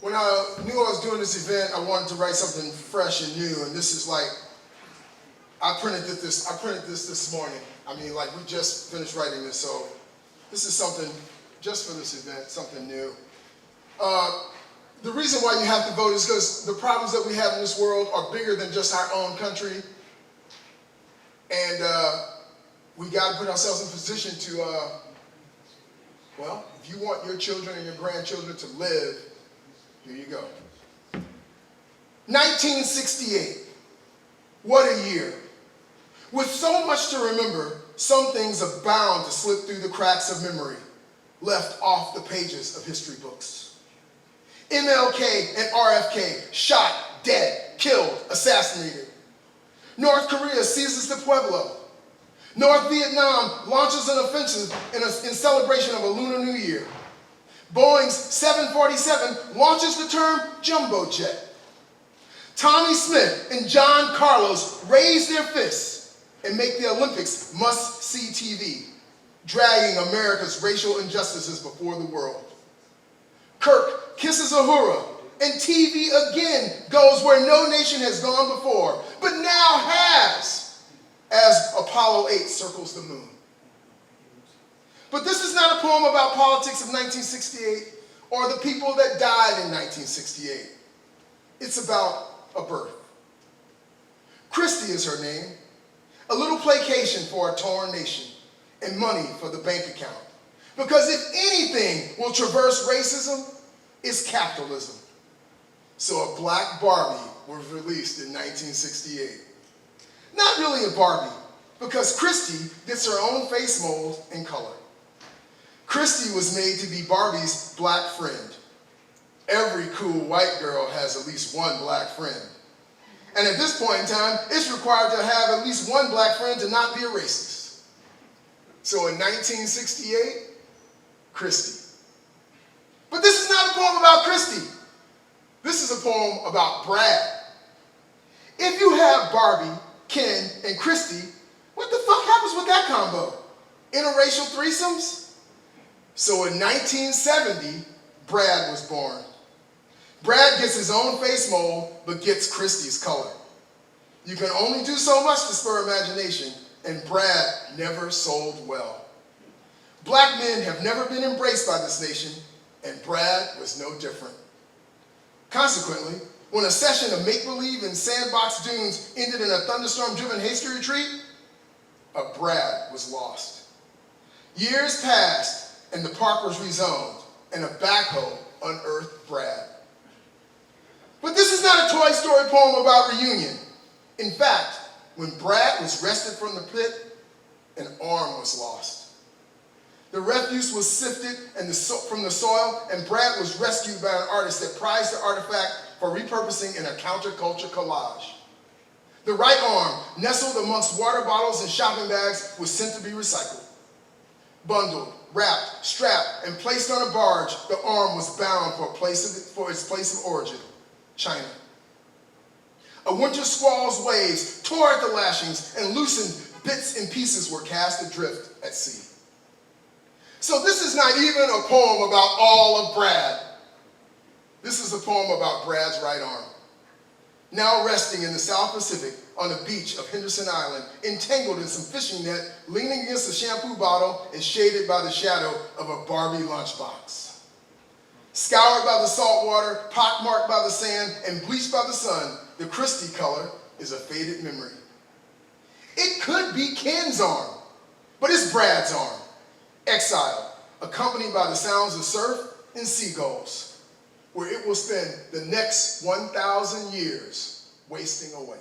when I knew I was doing this event, I wanted to write something fresh and new, and this is like, I printed this this morning. I mean, like, we just finished writing this, so this is something just for this event, something new. The reason why you have to vote is because the problems that we have in this world are bigger than just our own country, and we got to put ourselves in position to, well, if you want your children and your grandchildren to live, here you go. 1968. What a year. With so much to remember, some things are bound to slip through the cracks of memory, left off the pages of history books. MLK and RFK shot, dead, killed, assassinated. North Korea seizes the Pueblo. North Vietnam launches an offensive in celebration of a Lunar New Year. Boeing's 747 launches the term jumbo jet. Tommy Smith and John Carlos raise their fists and make the Olympics must-see TV, dragging America's racial injustices before the world. Kirk kisses Uhura, and TV again goes where no nation has gone before, but now has, as Apollo 8 circles the moon. But this is not a poem about politics of 1968 or the people that died in 1968. It's about a birth. Christy is her name, a little placation for a torn nation and money for the bank account. Because if anything will traverse racism, it's capitalism. So a black Barbie was released in 1968. Not really a Barbie, because Christy gets her own face mold and color. Christy was made to be Barbie's black friend. Every cool white girl has at least one black friend. And at this point in time, it's required to have at least one black friend to not be a racist. So in 1968, Christy. But this is not a poem about Christy. This is a poem about Brad. If you have Barbie, Ken, and Christy, what the fuck happens with that combo? Interracial threesomes? So in 1970, Brad was born. Brad gets his own face mold, but gets Christy's color. You can only do so much to spur imagination, and Brad never sold well. Black men have never been embraced by this nation, and Brad was no different. Consequently, when a session of make-believe in sandbox dunes ended in a thunderstorm-driven hasty retreat, a Brad was lost. Years passed, and the park was rezoned, and a backhoe unearthed Brad. But this is not a Toy Story poem about reunion. In fact, when Brad was wrested from the pit, an arm was lost. The refuse was sifted from the soil, and Brad was rescued by an artist that prized the artifact for repurposing in a counterculture collage. The right arm, nestled amongst water bottles and shopping bags, was sent to be recycled. Bundled, wrapped, strapped, and placed on a barge, the arm was bound for its place of origin, China. A winter squall's waves tore at the lashings, and loosened bits and pieces were cast adrift at sea. So this is not even a poem about all of Brad. This is a poem about Brad's right arm, now resting in the South Pacific on the beach of Henderson Island, entangled in some fishing net, leaning against a shampoo bottle and shaded by the shadow of a Barbie lunchbox. Scoured by the salt water, pockmarked by the sand, and bleached by the sun, the Christy color is a faded memory. It could be Ken's arm, but it's Brad's arm, exiled, accompanied by the sounds of surf and seagulls, where it will spend the next 1,000 years wasting away.